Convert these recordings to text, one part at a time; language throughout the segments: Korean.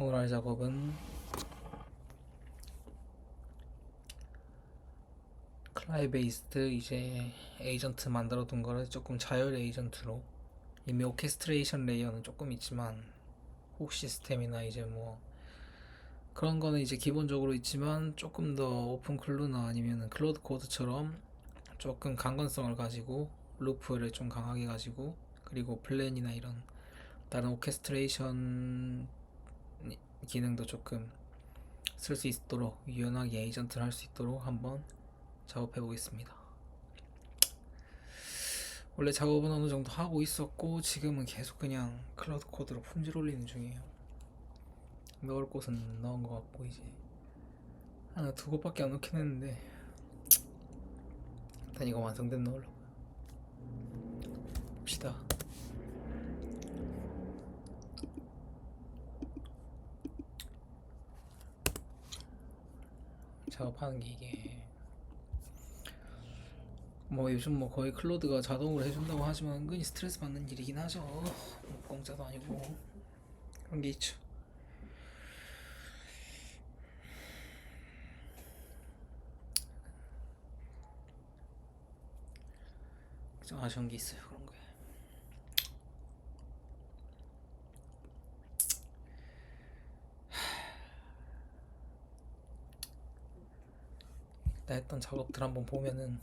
오늘 할 작업은 클라이 베이스드 이제 에이전트 만들어 둔 거를 조금 자율 에이전트로, 이미 오케스트레이션 레이어는 조금 있지만 훅 시스템이나 이제 뭐 그런 거는 이제 기본적으로 있지만 조금 더 오픈 클루나 아니면 클로드 코드처럼 조금 강건성을 가지고 루프를 좀 강하게 가지고, 그리고 플랜이나 이런 다른 오케스트레이션 기능도 조금 쓸 수 있도록 유연하게 에이전트를 할 수 있도록 한번 작업해 보겠습니다. 원래 작업은 어느 정도 하고 있었고 지금은 계속 그냥 클라우드 코드로 품질 올리는 중이에요. 넣을 곳은 넣은 것 같고 이제 하나 두 곳밖에 안 넣긴 했는데 일단 이거 완성된 넣으려고 봅시다. 작업하는 게 이게 뭐 요즘 뭐 거의 클로드가 자동으로 해준다고 하지만 은근히 스트레스 받는 일이긴 하죠. 뭐 공짜도 아니고 그런 게 있죠. 좀 아쉬운 게 있어요. 그런 거에 나 했던 작업들 한번 보면은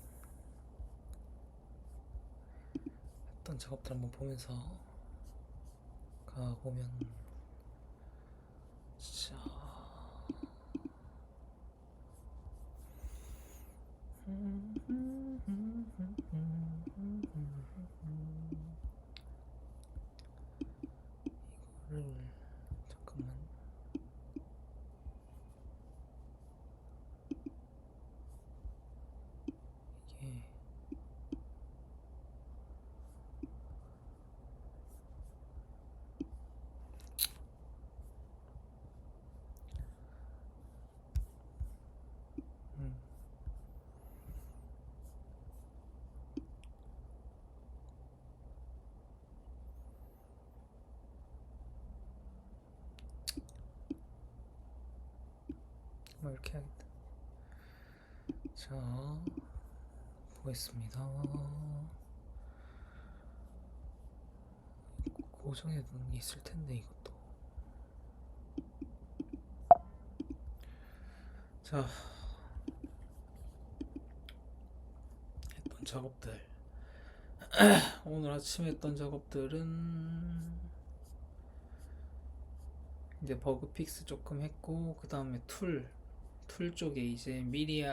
했던 작업들 한번 보면서 가 보면 진짜 이거를 잠깐만 이게 음, 뭐 이렇게 해야겠다. 자, 보겠습니다. 고정해 두는 게 있을 텐데 이것도. 자, 했던 작업들. 오늘 아침에 했던 작업들은 이제 버그 픽스 조금 했고, 그 다음에 툴 쪽에 이제 미리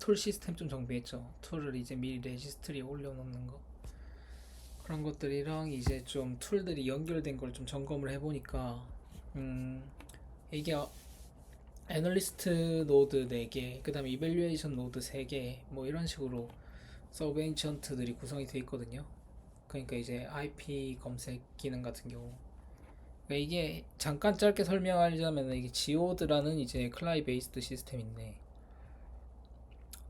툴 시스템 좀 정비했죠. 툴을 이제 미리 레지스트리에 올려놓는 거, 그런 것들이랑 이제 좀 툴들이 연결된 걸 좀 점검을 해보니까 이게 애널리스트 노드 4개, 그 다음에 이밸류에이션 노드 3개, 뭐 이런 식으로 서브 엔션트들이 구성이 되어 있거든요. 그러니까 이제 IP 검색 기능 같은 경우, 그러니까 이게 잠깐 짧게 설명하자면 이게 지오드라는 이제 클라이 베이스드 시스템인데,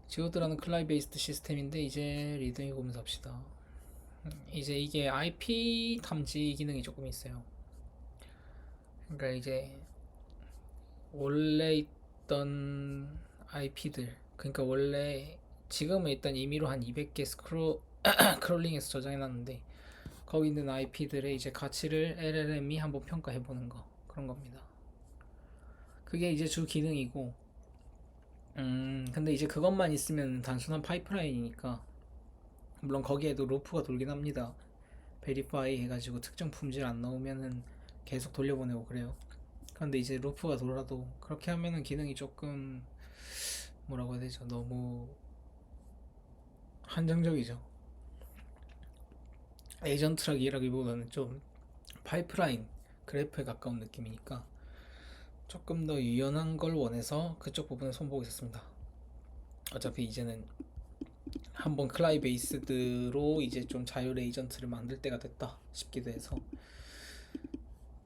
지오드라는 클라이 베이스드 시스템인데 이제 리드미 보면서 합시다. 이제 이게 IP 탐지 기능이 조금 있어요. 그러니까 이제 원래 있던 IP들, 그러니까 원래 지금은 일단 임의로 한 200개 크롤링해서 저장해놨는데 거기 있는 IP들의 이제 가치를 LLM이 한번 평가해보는 거, 그런 겁니다. 그게 이제 주 기능이고, 근데 이제 그것만 있으면 단순한 파이프라인이니까, 물론 거기에도 루프가 돌긴 합니다. 베리파이 해가지고 특정 품질 안 나오면은 계속 돌려보내고 그래요. 그런데 이제 루프가 돌아도 그렇게 하면은 기능이 조금 뭐라고 해야 되죠? 너무 한정적이죠. 에이전트라기보다는 좀 파이프라인 그래프에 가까운 느낌이니까 조금 더 유연한 걸 원해서 그쪽 부분에 손보고 있었습니다. 어차피 이제는 한번 클라이 베이스드로 이제 좀 자율 에이전트를 만들 때가 됐다 싶기도 해서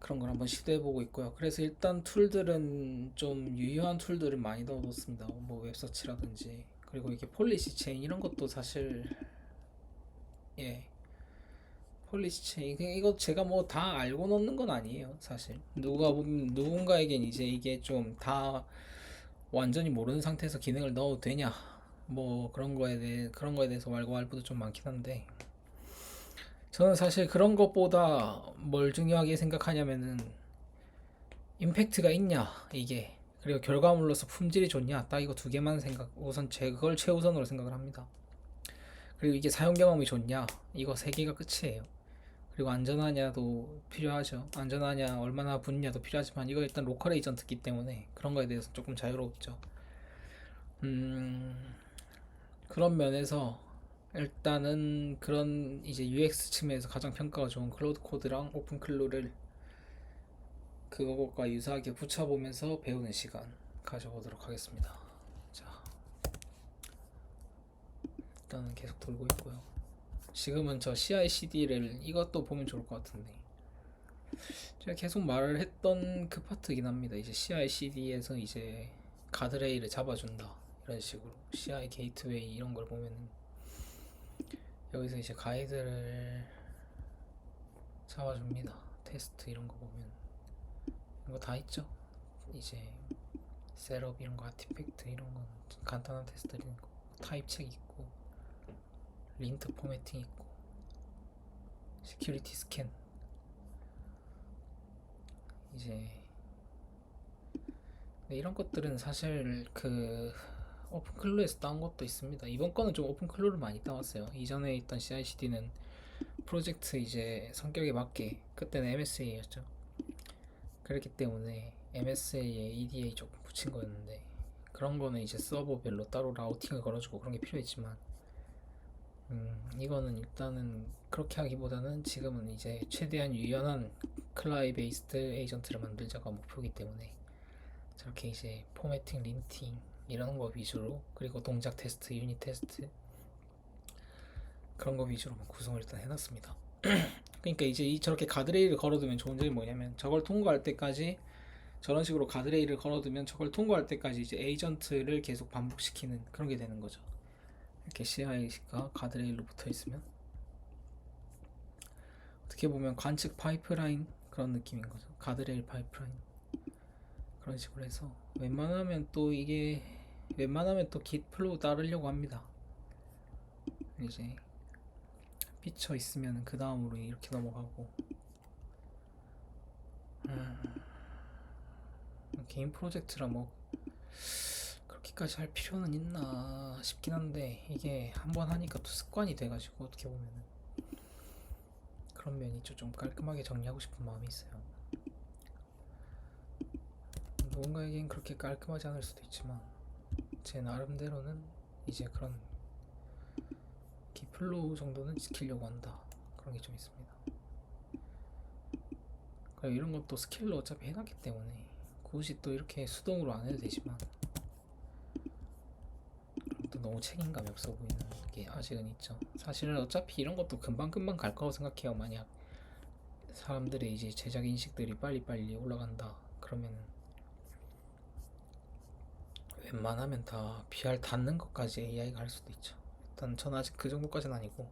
그런 걸 한번 시도해보고 있고요. 그래서 일단 툴들은 좀 유효한 툴들을 많이 넣어뒀습니다. 뭐 웹서치라든지, 그리고 이게 폴리시 체인 이런 것도 사실, 예, 폴리시 체인 이거 제가 뭐 다 알고 넣는 건 아니에요 사실. 누가 보면 누군가에겐 이제 이게 좀 다 완전히 모르는 상태에서 기능을 넣어도 되냐 뭐 그런 거에 대해서 왈가왈부도 좀 많긴 한데, 저는 사실 그런 것보다 뭘 중요하게 생각하냐면은 임팩트가 있냐 이게, 그리고 결과물로서 품질이 좋냐, 딱 이거 두 개만 생각 우선 그걸 최우선으로 생각을 합니다. 그리고 이게 사용 경험이 좋냐, 이거 세 개가 끝이에요. 그리고 안전하냐도 필요하죠. 안전하냐, 얼마나 붙냐도 필요하지만 이거 일단 로컬 에이전트기 때문에 그런 거에 대해서 조금 자유롭죠. 그런 면에서 일단은 그런 이제 UX 측면에서 가장 평가가 좋은 클로드 코드랑 오픈 클루를 그것과 유사하게 붙여보면서 배우는 시간 가져보도록 하겠습니다. 자, 일단은 계속 돌고 있고요. 지금은 저 CI/CD를 이것도 보면 좋을 것 같은데, 제가 계속 말을 했던 그 파트이긴 합니다. 이제 CI/CD에서 이제 가드레일을 잡아준다 이런 식으로 CI 게이트웨이 이런 걸 보면은 여기서 이제 가이드를 잡아줍니다. 테스트 이런 거 보면 이거 다 있죠. 이제 셋업 이런 거, 아티팩트 이런 건 간단한 테스트 이런 거, 타입 책 있고, 린트 포매팅 있고, 시큐리티 스캔, 이제 이런 것들은 사실 그 오픈클루에서 따온 것도 있습니다. 이번 거는 좀 오픈클루를 많이 따왔어요. 이전에 있던 CI/CD는 프로젝트 이제 성격에 맞게, 그때는 MSA였죠. 그렇기 때문에 MSA에 EDA 조금 붙인 거였는데, 그런 거는 이제 서버별로 따로 라우팅을 걸어주고 그런 게 필요했지만, 이거는 일단은 그렇게 하기보다는 지금은 이제 최대한 유연한 클라이 베이스드 에이전트를 만들자가 목표이기 때문에 저렇게 이제 포매팅, 린팅 이런 거 위주로, 그리고 동작 테스트, 유닛 테스트 그런 거 위주로 구성을 일단 해놨습니다. 그러니까 이제 저렇게 가드레일을 걸어두면 좋은 점이 뭐냐면, 저걸 통과할 때까지 저런 식으로 가드레일을 걸어두면 저걸 통과할 때까지 이제 에이전트를 계속 반복시키는 그런 게 되는 거죠. 이렇게 CI가 가드레일로 붙어 있으면 어떻게 보면 관측 파이프라인 그런 느낌인 거죠. 가드레일 파이프라인 그런 식으로 해서 웬만하면 또 git 플로우 따르려고 합니다. 이제 피처 있으면 그 다음으로 이렇게 넘어가고, 개인 프로젝트라 뭐 그렇게까지 할 필요는 있나 싶긴 한데, 이게 한번 하니까 또 습관이 돼가지고 어떻게 보면은 그런 면이 좀 깔끔하게 정리하고 싶은 마음이 있어요. 누군가에겐 그렇게 깔끔하지 않을 수도 있지만 제 나름대로는 이제 그런 기플로우 정도는 지키려고 한다, 그런 게 좀 있습니다. 그리고 이런 것도 스킬로 어차피 해놨기 때문에 굳이 또 이렇게 수동으로 안 해도 되지만, 또 너무 책임감이 없어 보이는 게 아직은 있죠. 사실은 어차피 이런 것도 금방금방 갈 거라고 생각해요. 만약 사람들의 이제 제작 인식들이 빨리빨리 올라간다 그러면 웬만하면 다 PR 닿는 것까지 AI가 할 수도 있죠. 일단 전 아직 그 정도까지는 아니고,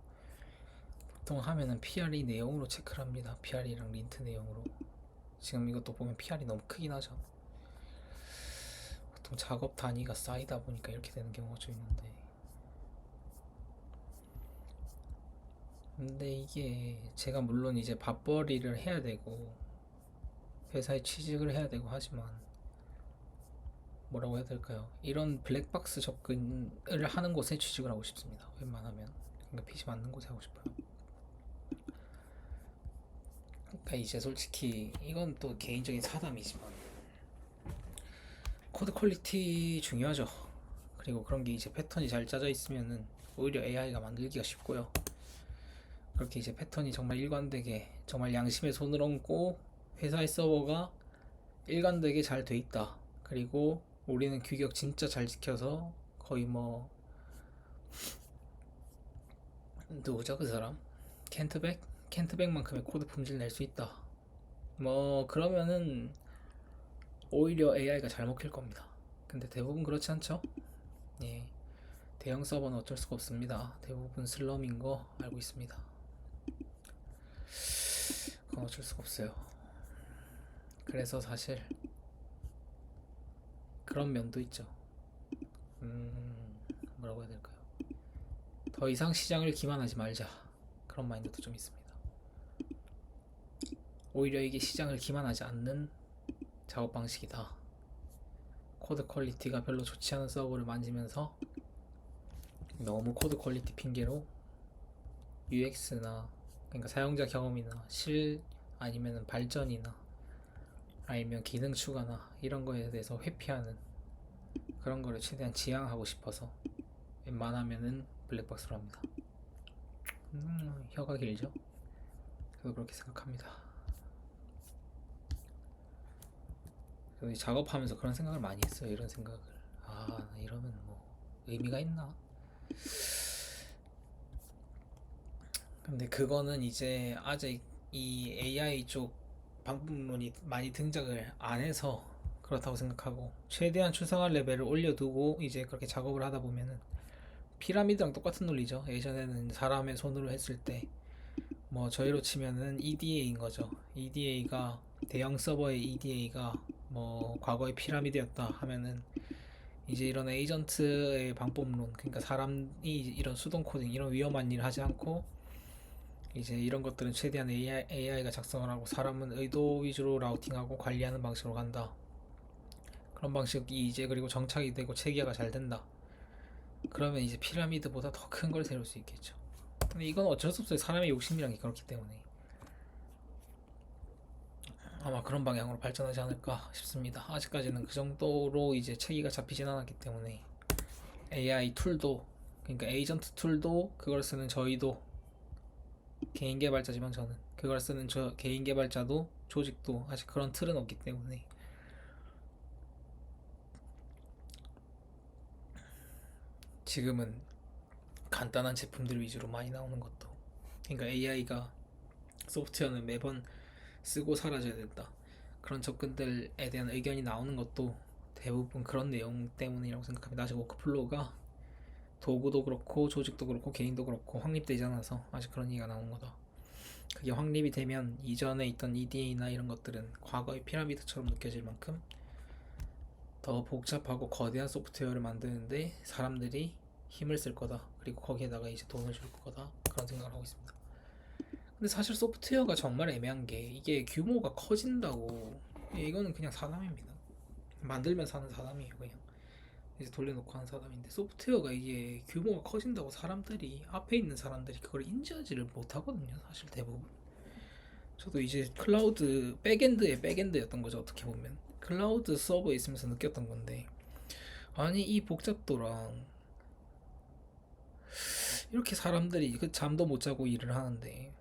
보통 하면은 PR이 내용으로 체크를 합니다. PR이랑 린트 내용으로. 지금 이것도 보면 PR이 너무 크긴 하죠. 보통 작업 단위가 쌓이다 보니까 이렇게 되는 경우가 좀 있는데, 근데 이게 제가 물론 이제 밥벌이를 해야 되고 회사에 취직을 해야 되고 하지만, 뭐라고 해야 될까요? 이런 블랙박스 접근을 하는 곳에 취직을 하고 싶습니다. 웬만하면. 그러니까 PC 맞는 곳에 하고 싶어요. 그러니까 이제 솔직히 이건 또 개인적인 사담이지만 코드 퀄리티 중요하죠. 그리고 그런 게 이제 패턴이 잘 짜져 있으면은 오히려 AI가 만들기가 쉽고요. 그렇게 이제 패턴이 정말 일관되게, 정말 양심의 손을 얹고 회사의 서버가 일관되게 잘 돼 있다. 그리고 우리는 규격 진짜 잘 지켜서 거의 뭐, 누구죠 그 사람? 켄트백? 켄트백만큼의 코드 품질 낼 수 있다. 뭐 그러면은 오히려 AI가 잘 먹힐 겁니다. 근데 대부분 그렇지 않죠? 예. 대형 서버는 어쩔 수가 없습니다. 대부분 슬럼인 거 알고 있습니다. 그건 어쩔 수가 없어요. 그래서 사실 그런 면도 있죠. 뭐라고 해야 될까요? 더 이상 시장을 기만하지 말자, 그런 마인드도 좀 있습니다. 오히려 이게 시장을 기만하지 않는 작업 방식이다. 코드 퀄리티가 별로 좋지 않은 서버를 만지면서 너무 코드 퀄리티 핑계로 UX나, 그러니까 사용자 경험이나 아니면 발전이나 아니면 기능 추가나 이런 거에 대해서 회피하는 그런 거를 최대한 지양하고 싶어서 웬만하면은 블랙박스로 합니다. 혀가 길죠? 저도 그렇게 생각합니다. 저도 작업하면서 그런 생각을 많이 했어요. 이런 생각을, 이러면 뭐 의미가 있나? 근데 그거는 이제 아직 이 AI 쪽 방법론이 많이 등장을 안 해서 그렇다고 생각하고, 최대한 추상화 레벨을 올려두고 이제 그렇게 작업을 하다 보면은 피라미드랑 똑같은 논리죠. 예전에는 사람의 손으로 했을 때 뭐 저희로 치면은 EDA인 거죠. EDA가 대형 서버의 EDA가 뭐 과거의 피라미드였다 하면은, 이제 이런 에이전트의 방법론, 그러니까 사람이 이런 수동 코딩 이런 위험한 일을 하지 않고 이제 이런 것들은 최대한 AI가 작성을 하고 사람은 의도 위주로 라우팅하고 관리하는 방식으로 간다. 그런 방식이 이제 그리고 정착이 되고 체계가 잘 된다. 그러면 이제 피라미드보다 더 큰 걸 세울 수 있겠죠. 근데 이건 어쩔 수 없어요. 사람의 욕심이란 게 그렇기 때문에 아마 그런 방향으로 발전하지 않을까 싶습니다. 아직까지는 그 정도로 이제 체계가 잡히진 않았기 때문에 AI 툴도, 그러니까 에이전트 툴도 그걸 쓰는 저희도 개인 개발자지만 저는 그걸 쓰는 저 개인 개발자도 조직도 아직 그런 틀은 없기 때문에 지금은 간단한 제품들 위주로 많이 나오는 것도, 그러니까 AI가 소프트웨어는 매번 쓰고 사라져야 된다, 그런 접근들에 대한 의견이 나오는 것도 대부분 그런 내용 때문이라고 생각합니다. 아직 워크플로우가 도구도 그렇고 조직도 그렇고 개인도 그렇고 확립되지 않아서 아직 그런 얘기가 나오는 거다. 그게 확립이 되면 이전에 있던 EDA나 이런 것들은 과거의 피라미드처럼 느껴질 만큼 더 복잡하고 거대한 소프트웨어를 만드는데 사람들이 힘을 쓸 거다. 그리고 거기에다가 이제 돈을 줄 거다. 그런 생각을 하고 있습니다. 근데 사실 소프트웨어가 정말 애매한 게, 이게 규모가 커진다고, 이거는 그냥 사담입니다. 만들면 사는 사담이에요. 그냥 이제 돌려놓고 하는 사담인데, 소프트웨어가 이게 규모가 커진다고 사람들이, 앞에 있는 사람들이 그걸 인지하지를 못하거든요. 사실 대부분. 저도 이제 클라우드 백엔드의 백엔드였던 거죠. 어떻게 보면 클라우드 서버에 있으면서 느꼈던 건데, 아니 이 복잡도랑 이렇게 사람들이 그 잠도 못 자고 일을 하는데,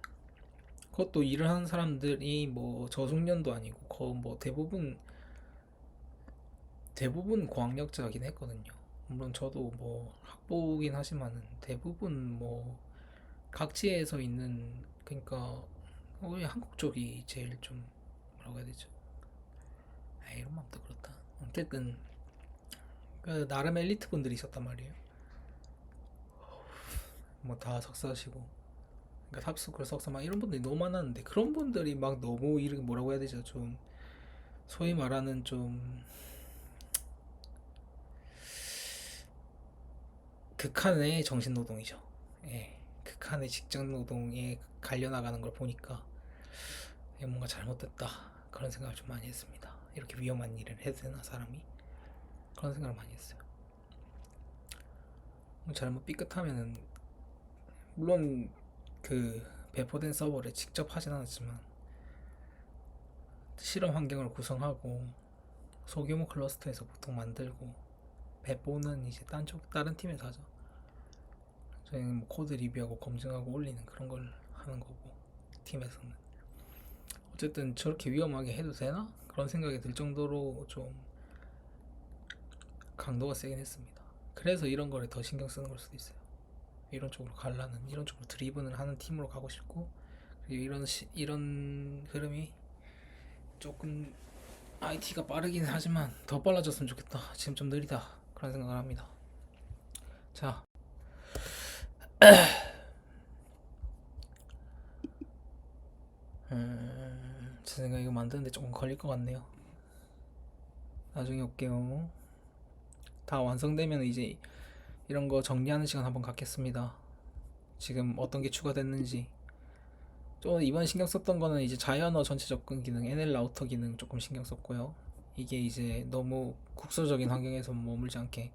그것도 일을 하는 사람들이 뭐 저숙련도 아니고 뭐 대부분 고학력자이긴 했거든요. 물론 저도 뭐 학부긴 하지만은 대부분 뭐 각지에서 있는, 그러니까 우리 한국 쪽이 제일 좀 뭐라고 해야 되죠? 이런 마음도 그렇다. 어쨌든 그 나름 엘리트 분들이 있었단 말이에요. 뭐 다 석사시고, 그러니까 탑스쿨 석사 막 이런 분들이 너무 많았는데, 그런 분들이 막 너무 이런 뭐라고 해야 되죠? 좀 소위 말하는 좀 극한의 정신 노동이죠. 예, 극한의 직장 노동에 갈려 나가는 걸 보니까 뭔가 잘못됐다, 그런 생각을 좀 많이 했습니다. 이렇게 위험한 일을 해도 되나 사람이, 그런 생각을 많이 했어요. 잘못 삐끗하면은, 물론 그 배포된 서버를 직접 하진 않았지만 실험 환경을 구성하고 소규모 클러스터에서 보통 만들고, 배포는 이제 다른 팀에서 하죠. 저희는 뭐 코드 리뷰하고 검증하고 올리는 그런 걸 하는 거고, 팀에서는. 어쨌든 저렇게 위험하게 해도 되나? 그런 생각이 들 정도로 좀 강도가 세긴 했습니다. 그래서 이런 거를 더 신경 쓰는 걸 수도 있어요. 이런 쪽으로 이런 쪽으로 드리븐을 하는 팀으로 가고 싶고, 그리고 이런 흐름이 조금 IT가 빠르긴 하지만 더 빨라졌으면 좋겠다. 지금 좀 느리다. 그런 생각을 합니다. 자, 제 생각 이거 만드는데 조금 걸릴 것 같네요. 나중에 올게요. 다 완성되면 이제 이런 거 정리하는 시간 한번 갖겠습니다. 지금 어떤 게 추가됐는지. 좀 이번 신경 썼던 거는 이제 자연어 전체 접근 기능, NL 라우터 기능 조금 신경 썼고요. 이게 이제 너무 국소적인 환경에서 머물지 않게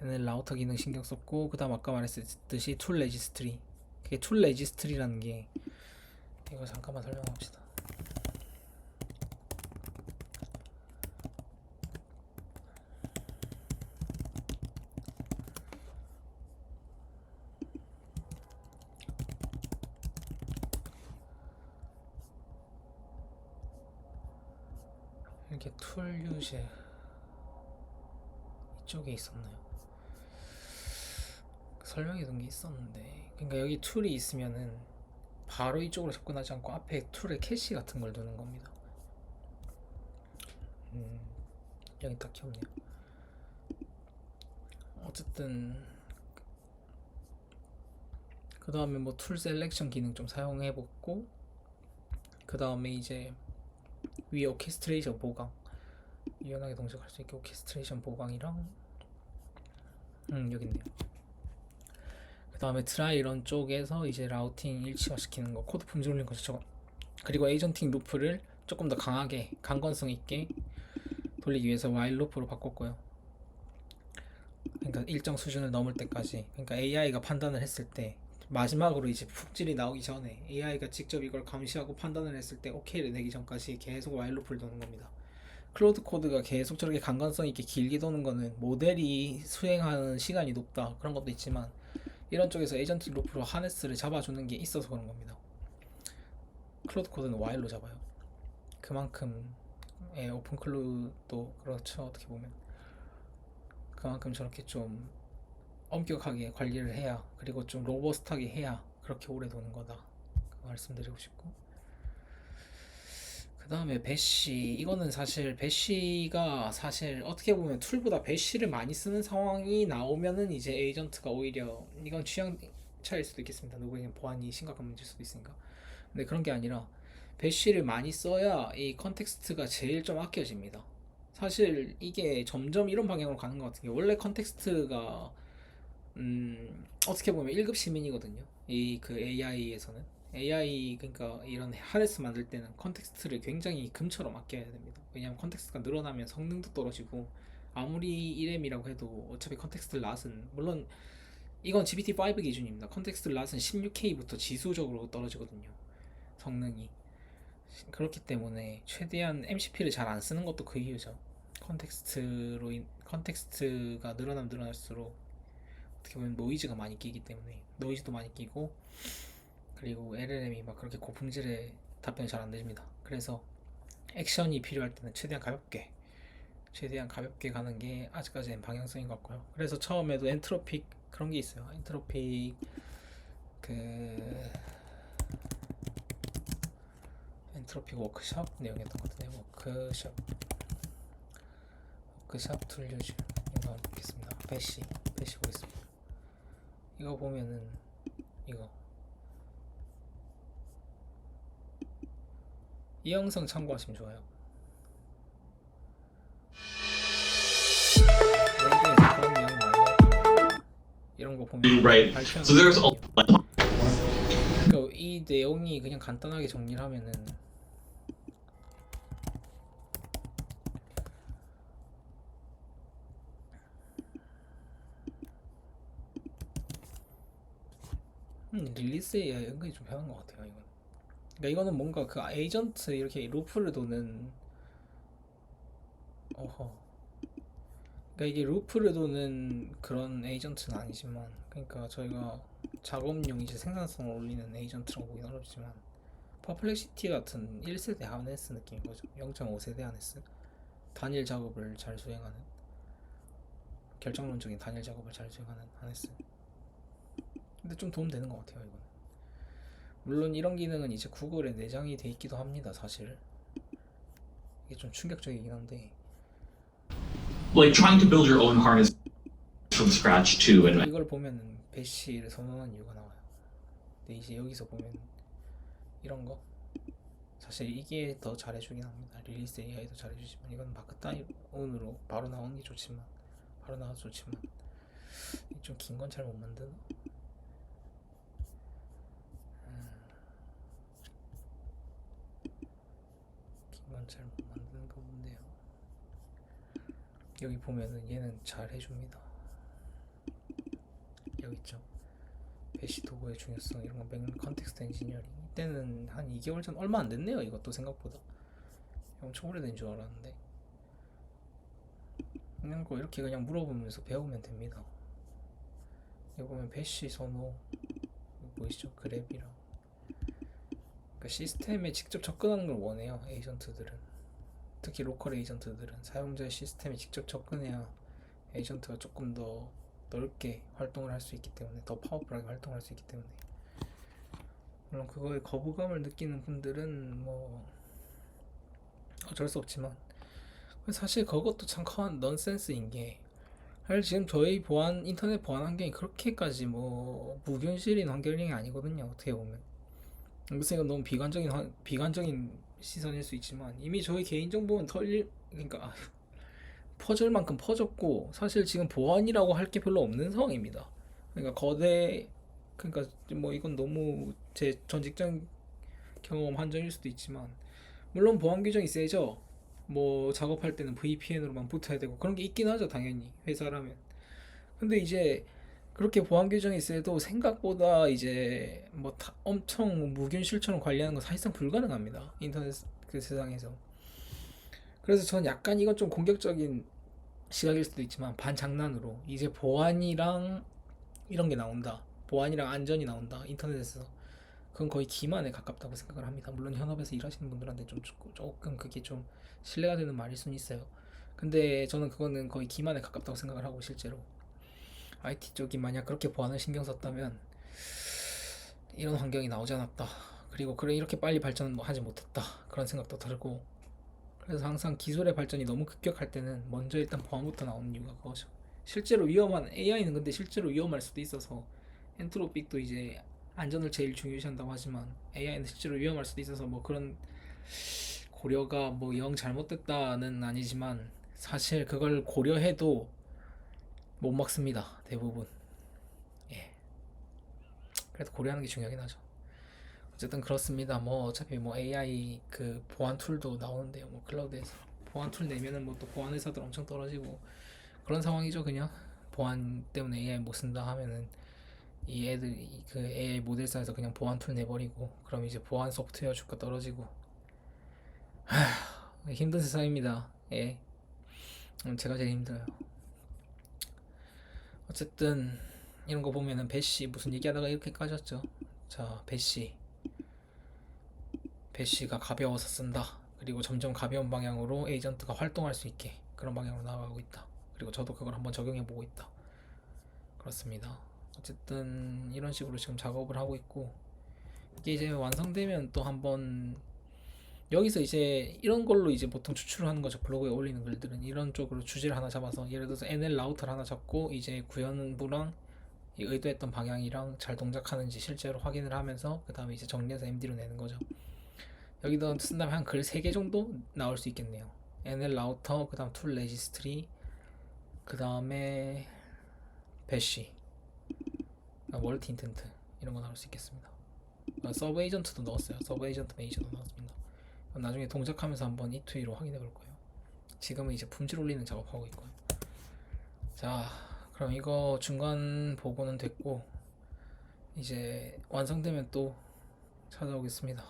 NL 라우터 기능 신경 썼고, 그 다음 아까 말했듯이 툴 레지스트리. 그게 툴 레지스트리라는 게, 이거 잠깐만 설명합시다. 이렇게 툴 유제 이쪽에 있었나요? 설명해 둔 게 있었는데, 그러니까 여기 툴이 있으면은 바로 이쪽으로 접근하지 않고 앞에 툴에 캐시 같은 걸 두는 겁니다. 여기 딱히 없네요. 어쨌든 그 다음에 뭐 툴 셀렉션 기능 좀 사용해봤고, 그 다음에 이제 위에 오케스트레이션 보강, 유연하게 동작할 수 있게 오케스트레이션 보강이랑 여기 있네요. 그 다음에 드라이런 쪽에서 이제 라우팅 일치화 시키는 거, 코드 품질 올린 거 저거, 그리고 에이전팅 루프를 조금 더 강하게 강건성 있게 돌리기 위해서 while 루프로 바꿨고요. 그러니까 일정 수준을 넘을 때까지, 그러니까 AI가 판단을 했을 때 마지막으로 이제 품질이 나오기 전에 AI가 직접 이걸 감시하고 판단을 했을 때 OK를 내기 전까지 계속 while 루프를 도는 겁니다. 클로드 코드가 계속 저렇게 강건성 있게 길게 도는 거는 모델이 수행하는 시간이 높다 그런 것도 있지만, 이런 쪽에서 에이전트 루프로 하네스를 잡아주는 게 있어서 그런 겁니다. 클로드 코드는 while로 잡아요. 그만큼 오픈 클로드도 그렇죠. 어떻게 보면 그만큼 저렇게 좀 엄격하게 관리를 해야, 그리고 좀 로버스트하게 해야 그렇게 오래 도는 거다, 그 말씀드리고 싶고, 그 다음에 배시, 이거는 사실 배시가 사실 어떻게 보면 툴보다 배시를 많이 쓰는 상황이 나오면은 이제 에이전트가 오히려, 이건 취향 차일 수도 있겠습니다. 누구에겐 보안이 심각한 문제일 수도 있으니까. 근데 그런 게 아니라 배시를 많이 써야 이 컨텍스트가 제일 좀 아껴집니다. 사실 이게 점점 이런 방향으로 가는 것 같은 게, 원래 컨텍스트가 어떻게 보면 1급 시민이거든요. 이 그 AI에서는 AI, 그러니까 이런 하네스 만들 때는 컨텍스트를 굉장히 금처럼 아껴야 됩니다. 왜냐하면 컨텍스트가 늘어나면 성능도 떨어지고, 아무리 1M이라고 해도 어차피 컨텍스트 랏은, 물론 이건 GPT-5 기준입니다. 컨텍스트 랏은 16K부터 지수적으로 떨어지거든요, 성능이. 그렇기 때문에 최대한 MCP를 잘 안 쓰는 것도 그 이유죠. 컨텍스트가 늘어나면 늘어날수록 어떻게 보면 노이즈가 많이 끼기 때문에, 노이즈도 많이 끼고, 그리고 LLM이 막 그렇게 고품질의 답변이 잘 안 됩니다. 그래서 액션이 필요할 때는 최대한 가볍게 가는 게 아직까지는 방향성인 것 같고요. 그래서 처음에도 엔트로픽 그런 게 있어요. 엔트로픽 워크샵 내용이었던 것 같은데, 워크샵 툴 유즈, 이거 보겠습니다. 배시 보겠습니다. 이거 보면은 이 영상 참고하시면 좋아요. 그런 내용 많이 해요. 이런 거 보면 Right. 발표하는 So there's 거. a 그러니까 이 내용이 그냥 간단하게 정리를 하면은, 릴리스 AI 은근히 좀 편한 것 같아요. 이건. 그러니까 이거는 뭔가 그 에이전트 이렇게 루프를 도는, 그러니까 이게 루프를 도는 그런 에이전트는 아니지만, 그러니까 저희가 작업용 이제 생산성을 올리는 에이전트라고 보긴 어렵지만, 퍼플렉시티 같은 1세대 하네스 느낌인 거죠. 0.5세대 하네스. 단일 작업을 잘 수행하는, 결정론적인 단일 작업을 잘 수행하는 하네스. 근데 좀 도움 되는 것 같아요, 이거는. 물론 이런 기능은 이제 구글에 내장이 돼 있기도 합니다, 사실. 이게 좀 충격적이긴 한데, like trying to build your own harness from scratch too, and 이걸 보면은 배시를 선언한 이유가 나와요. 근데 이제 여기서 보면 이런 거, 사실 이게 더 잘해주긴 합니다. 릴리스 AI도 잘해주지만 이건 마크 다운으로 바로 나오는 게 좋지만 바로 나와도 좋지만 좀 긴 건 잘 못 만드나? 긴 건 잘 못 만드는 거 본데요. 여기 보면은 얘는 잘 해줍니다. 여기 있죠. 배시 도구의 중요성 이런 거 맥 컨텍스트 엔지니어링 이때는 한 2개월 전 얼마 안 됐네요. 이것도 생각보다 엄청 오래된 줄 알았는데 그냥 거 이렇게 그냥 물어보면서 배우면 됩니다. 여기 보면 배시 선호 보이시죠? 그랩이랑 그러니까 시스템에 직접 접근하는 걸 원해요. 에이전트들은 특히 로컬 에이전트들은 사용자의 시스템에 직접 접근해야 에이전트가 조금 더 넓게 활동을 할 수 있기 때문에 더 파워풀하게 활동을 할 수 있기 때문에 물론 그거에 거부감을 느끼는 분들은 뭐 어쩔 수 없지만 사실 그것도 참 커한 넌센스인 게 사실 지금 저희 보안 인터넷 보안 환경이 그렇게까지 뭐 무균실인 환경이 아니거든요. 어떻게 보면 무슨 이건 너무 비관적인 시선일 수 있지만 이미 저희 개인정보는 그러니까 퍼질 만큼 퍼졌고 사실 지금 보안이라고 할 게 별로 없는 상황입니다. 그러니까 그러니까 뭐 이건 너무 제 전 직장 경험 한정일 수도 있지만 물론 보안 규정이 세죠. 뭐 작업할 때는 VPN으로만 붙어야 되고 그런 게 있긴 하죠, 당연히 회사라면. 근데 이제 그렇게 보안 규정이 세도 생각보다 이제 뭐 엄청 무균실처럼 관리하는 건 사실상 불가능합니다. 인터넷 그 세상에서. 그래서 전 약간 이건 좀 공격적인 시각일 수도 있지만 반장난으로 이제 보안이랑 이런 게 나온다. 보안이랑 안전이 나온다. 인터넷에서. 그건 거의 기만에 가깝다고 생각을 합니다. 물론 현업에서 일하시는 분들한테 좀 조금 그게 좀 신뢰가 되는 말일 수는 있어요. 근데 저는 그거는 거의 기만에 가깝다고 생각을 하고 실제로 IT 쪽이 만약 그렇게 보안을 신경 썼다면 이런 환경이 나오지 않았다. 그리고 그래 이렇게 빨리 발전은 뭐 하지 못했다. 그런 생각도 들고 그래서 항상 기술의 발전이 너무 급격할 때는 먼저 일단 보안부터 나오는 이유가 그거죠. 실제로 위험한 AI는 근데 실제로 위험할 수도 있어서 엔트로픽도 이제 안전을 제일 중요시한다고 하지만 AI는 실제로 위험할 수도 있어서 뭐 그런 고려가 뭐 영 잘못됐다는 아니지만 사실 그걸 고려해도 못 막습니다. 대부분. 예. 그래도 고려하는 게 중요하긴 하죠. 어쨌든 그렇습니다. 뭐 어차피 뭐 AI 그 보안 툴도 나오는데요. 뭐 클라우드에서 보안 툴 내면은 뭐 또 보안 회사들 엄청 떨어지고 그런 상황이죠. 그냥 보안 때문에 AI 못 쓴다 하면은 이 애들 그 AI 모델사에서 그냥 보안 툴 내버리고 그럼 이제 보안 소프트웨어 주가 떨어지고 힘든 세상입니다. 예. 제가 제일 힘들어요. 어쨌든 이런 거 보면은 배시 무슨 얘기하다가 이렇게 까졌죠. 자, 배시가 가벼워서 쓴다. 그리고 점점 가벼운 방향으로 에이전트가 활동할 수 있게 그런 방향으로 나아가고 있다. 그리고 저도 그걸 한번 적용해 보고 있다. 그렇습니다. 어쨌든 이런 식으로 지금 작업을 하고 있고 이게 이제 완성되면 또 한번 여기서 이제 이런 걸로 이제 보통 추출을 하는 거죠. 블로그에 올리는 글들은 이런 쪽으로 주제를 하나 잡아서 예를 들어서 NL 라우터를 하나 잡고 이제 구현부랑 의도했던 방향이랑 잘 동작하는지 실제로 확인을 하면서 그 다음에 이제 정리해서 MD로 내는 거죠. 여기다 쓴다면 한 글 3개 정도 나올 수 있겠네요. NL 라우터, 그 다음 툴 레지스트리, 그 다음에 배시, 멀티 인텐트 이런 거 나올 수 있겠습니다. 서브 에이전트도 넣었어요. 서브 에이전트 매니저도 넣었습니다. 나중에 동작하면서 한번 이투이로 확인해 볼 거예요. 지금은 이제 품질 올리는 작업하고 있고요. 자, 그럼 이거 중간 보고는 됐고 이제 완성되면 또 찾아오겠습니다.